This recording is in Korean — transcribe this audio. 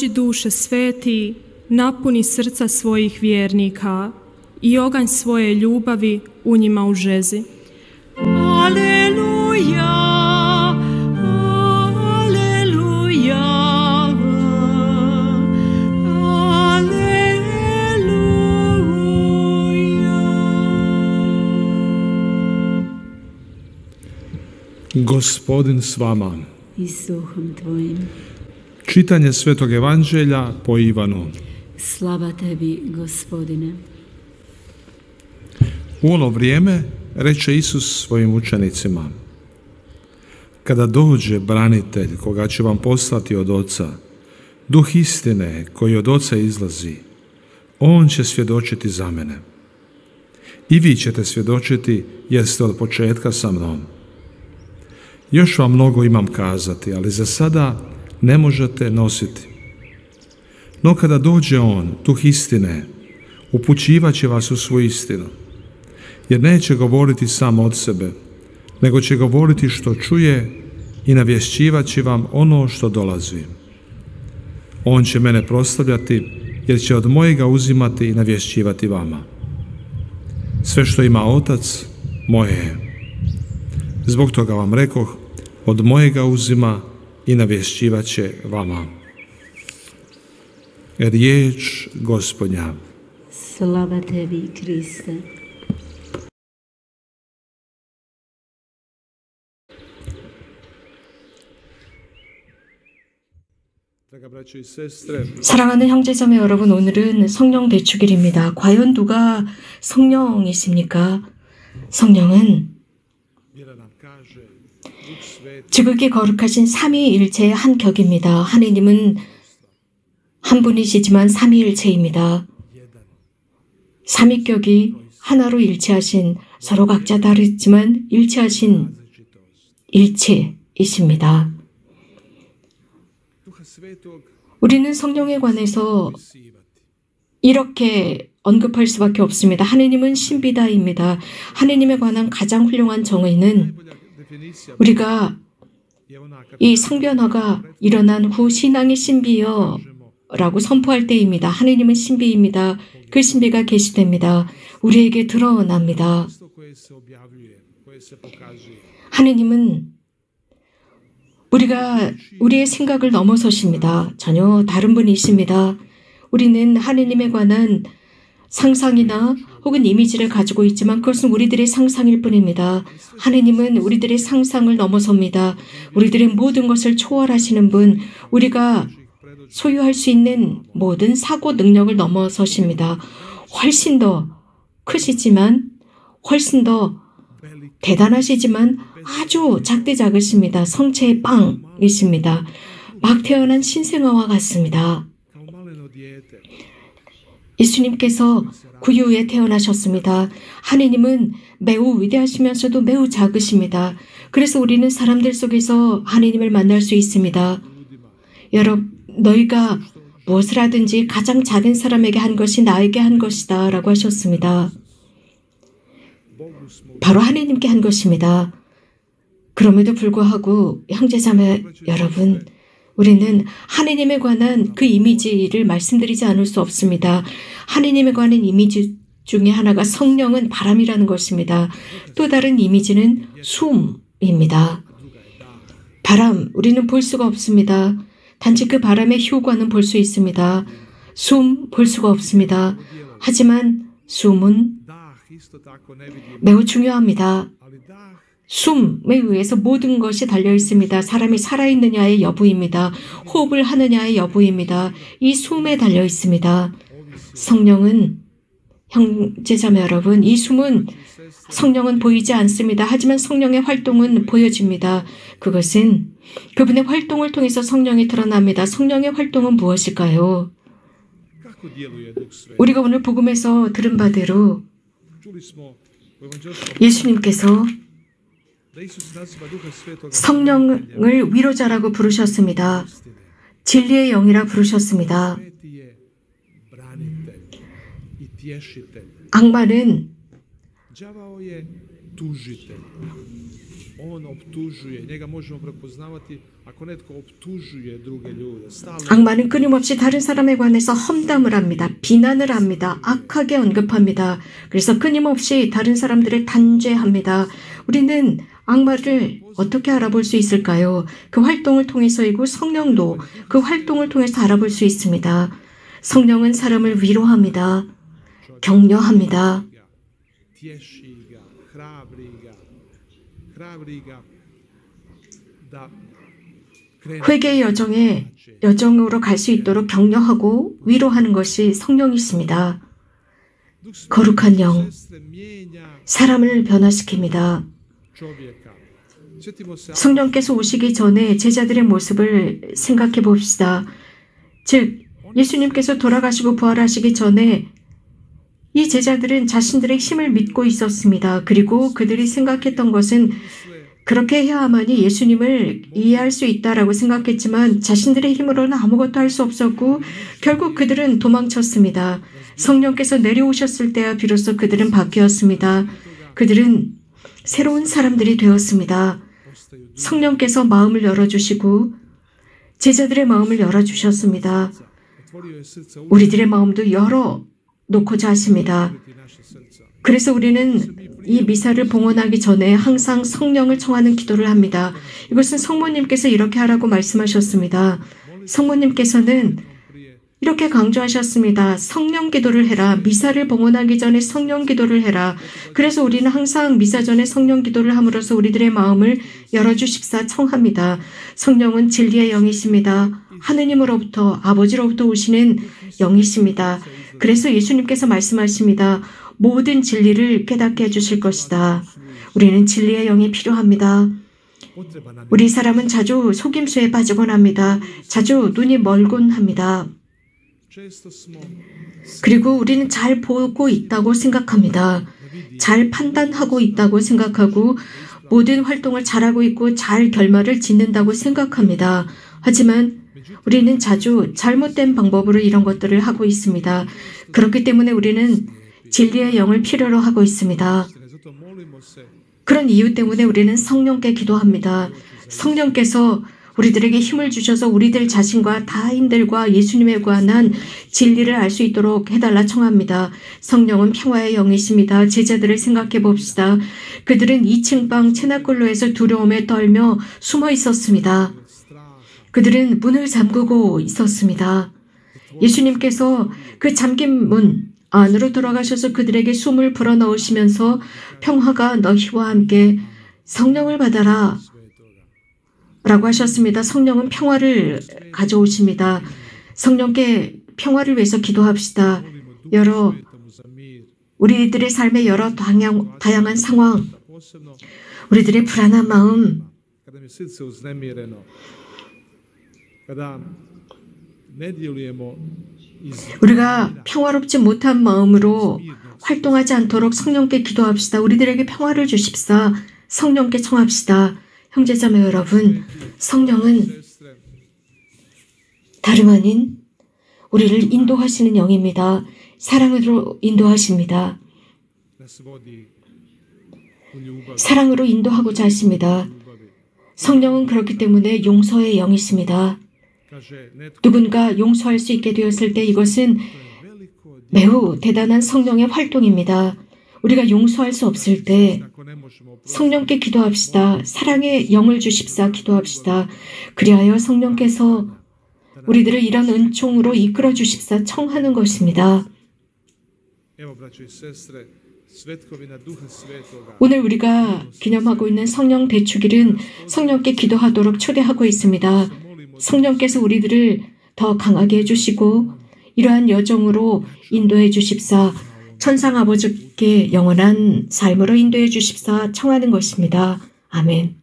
Dođi duše sveti, napuni srca svojih vjernika i oganj svoje ljubavi u njima užezi. Aleluja, aleluja, aleluja. Gospodin s vama. I s duhom tvojim. Čitanje Svetog Evanđelja po Ivanu. Slava tebi, Gospodine. U ono vrijeme reče Isus svojim učenicima: kada dođe branitelj koga će vam poslati od Oca, Duh istine koji od Oca izlazi, on će svjedočiti za mene. I vi ćete svjedočiti jer ste od početka sa mnom. Još vam mnogo imam kazati, ali za sada ne možete nositi. No kada dođe on, Duh istine, upućivat će vas u svu istinu, jer neće govoriti samo od sebe, nego će govoriti što čuje i navješćivat će vam ono što dolazi. On će mene proslavljati, jer će od mojega uzimati i navješćivati vama. Sve što ima Otac, moje je. Zbog toga vam rekoh, od mojega uzima i navješćivat će vama. Riječ Gospodnja. Slava tebi, Kriste. 사랑하는 형제자매 여러분, 오늘은 성령 대축일입니다. 과연 누가 성령이십니까? 성령은 지극히 거룩하신 삼위일체의 한 격입니다. 하느님은 한 분이시지만 삼위일체입니다. 삼위격이 하나로 일체하신, 서로 각자 다르지만 일체하신 일체이십니다. 우리는 성령에 관해서 이렇게 언급할 수밖에 없습니다. 하느님은 신비다입니다. 하느님에 관한 가장 훌륭한 정의는 우리가 이 성변화가 일어난 후 신앙의 신비여라고 선포할 때입니다. 하느님은 신비입니다. 그 신비가 계시됩니다. 우리에게 드러납니다. 하느님은 우리의 생각을 넘어서십니다. 전혀 다른 분이십니다. 우리는 하느님에 관한 상상이나 혹은 이미지를 가지고 있지만 그것은 우리들의 상상일 뿐입니다. 하느님은 우리들의 상상을 넘어섭니다. 우리들의 모든 것을 초월하시는 분, 우리가 소유할 수 있는 모든 사고 능력을 넘어서십니다. 훨씬 더 크시지만, 훨씬 더 대단하시지만 아주 작디 작으십니다. 성체의 빵이십니다. 막 태어난 신생아와 같습니다. 예수님께서 구유에 태어나셨습니다. 하느님은 매우 위대하시면서도 매우 작으십니다. 그래서 우리는 사람들 속에서 하느님을 만날 수 있습니다. 여러분, 너희가 무엇을 하든지 가장 작은 사람에게 한 것이 나에게 한 것이다 라고 하셨습니다. 바로 하느님께 한 것입니다. 그럼에도 불구하고 형제자매 여러분, 우리는 하느님에 관한 그 이미지를 말씀드리지 않을 수 없습니다. 하느님에 관한 이미지 중에 하나가 성령은 바람이라는 것입니다. 또 다른 이미지는 숨입니다. 바람, 우리는 볼 수가 없습니다. 단지 그 바람의 효과는 볼 수 있습니다. 숨, 볼 수가 없습니다. 하지만 숨은 매우 중요합니다. 숨에 의해서 모든 것이 달려 있습니다. 사람이 살아있느냐의 여부입니다. 호흡을 하느냐의 여부입니다. 이 숨에 달려 있습니다. 성령은, 형제자매 여러분, 이 숨은, 성령은 보이지 않습니다. 하지만 성령의 활동은 보여집니다. 그것은 그분의 활동을 통해서 성령이 드러납니다. 성령의 활동은 무엇일까요? 우리가 오늘 복음에서 들은 바대로 예수님께서 성령을 위로자라고 부르셨습니다. 진리의 영이라 부르셨습니다. 악마는 tužitelj. On optužuje, njega možemo prepoznavati ako netko optužuje druge ljude. 악마는 끊임없이 다른 사람에 관해서 험담을 합니다. 비난을 합니다. 악하게 언급합니다. 그래서 끊임없이 다른 사람들을 단죄합니다. 우리는 악마를 어떻게 알아볼 수 있을까요? 그 활동을 통해서이고 성령도 그 활동을 통해서 알아볼 수 있습니다. 성령은 사람을 위로합니다. 격려합니다. 회개의 여정으로 갈 수 있도록 격려하고 위로하는 것이 성령이십니다. 거룩한 영, 사람을 변화시킵니다. 성령께서 오시기 전에 제자들의 모습을 생각해 봅시다. 즉, 예수님께서 돌아가시고 부활하시기 전에 이 제자들은 자신들의 힘을 믿고 있었습니다. 그리고 그들이 생각했던 것은 그렇게 해야만이 예수님을 이해할 수 있다라고 생각했지만 자신들의 힘으로는 아무것도 할 수 없었고 결국 그들은 도망쳤습니다. 성령께서 내려오셨을 때야 비로소 그들은 바뀌었습니다. 그들은 새로운 사람들이 되었습니다. 성령께서 마음을 열어주시고 제자들의 마음을 열어주셨습니다. 우리들의 마음도 열어놓고자 하십니다. 그래서 우리는 이 미사를 봉헌하기 전에 항상 성령을 청하는 기도를 합니다. 이것은 성모님께서 이렇게 하라고 말씀하셨습니다. 성모님께서는 이렇게 강조하셨습니다. 성령 기도를 해라. 미사를 봉헌하기 전에 성령 기도를 해라. 그래서 우리는 항상 미사 전에 성령 기도를 함으로써 우리들의 마음을 열어주십사 청합니다. 성령은 진리의 영이십니다. 하느님으로부터 아버지로부터 오시는 영이십니다. 그래서 예수님께서 말씀하십니다. 모든 진리를 깨닫게 해주실 것이다. 우리는 진리의 영이 필요합니다. 우리 사람은 자주 속임수에 빠지곤 합니다. 자주 눈이 멀곤 합니다. 그리고 우리는 잘 보고 있다고 생각합니다. 잘 판단하고 있다고 생각하고 모든 활동을 잘하고 있고 잘 결말을 짓는다고 생각합니다. 하지만 우리는 자주 잘못된 방법으로 이런 것들을 하고 있습니다. 그렇기 때문에 우리는 진리의 영을 필요로 하고 있습니다. 그런 이유 때문에 우리는 성령께 기도합니다. 성령께서 우리들에게 힘을 주셔서 우리들 자신과 타인들과 예수님에 관한 진리를 알 수 있도록 해달라 청합니다. 성령은 평화의 영이십니다. 제자들을 생각해 봅시다. 그들은 2층 방 체나골로에서 두려움에 떨며 숨어 있었습니다. 그들은 문을 잠그고 있었습니다. 예수님께서 그 잠긴 문 안으로 들어가셔서 그들에게 숨을 불어넣으시면서 평화가 너희와 함께 성령을 받아라 라고 하셨습니다. 성령은 평화를 가져오십니다. 성령께 평화를 위해서 기도합시다. 우리들의 삶의 여러 다양한 상황, 우리들의 불안한 마음, 우리가 평화롭지 못한 마음으로 활동하지 않도록 성령께 기도합시다. 우리들에게 평화를 주십사. 성령께 청합시다. 형제자매 여러분, 성령은 다름 아닌 우리를 인도하시는 영입니다. 사랑으로 인도하십니다. 사랑으로 인도하고자 하십니다. 성령은 그렇기 때문에 용서의 영이십니다. 누군가 용서할 수 있게 되었을 때 이것은 매우 대단한 성령의 활동입니다. 우리가 용서할 수 없을 때 성령께 기도합시다. 사랑의 영을 주십사 기도합시다. 그리하여 성령께서 우리들을 이런 은총으로 이끌어 주십사 청하는 것입니다. 오늘 우리가 기념하고 있는 성령 대축일은 성령께 기도하도록 초대하고 있습니다. 성령께서 우리들을 더 강하게 해주시고 이러한 여정으로 인도해 주십사 천상 아버지께 영원한 삶으로 인도해 주십사 청하는 것입니다. 아멘.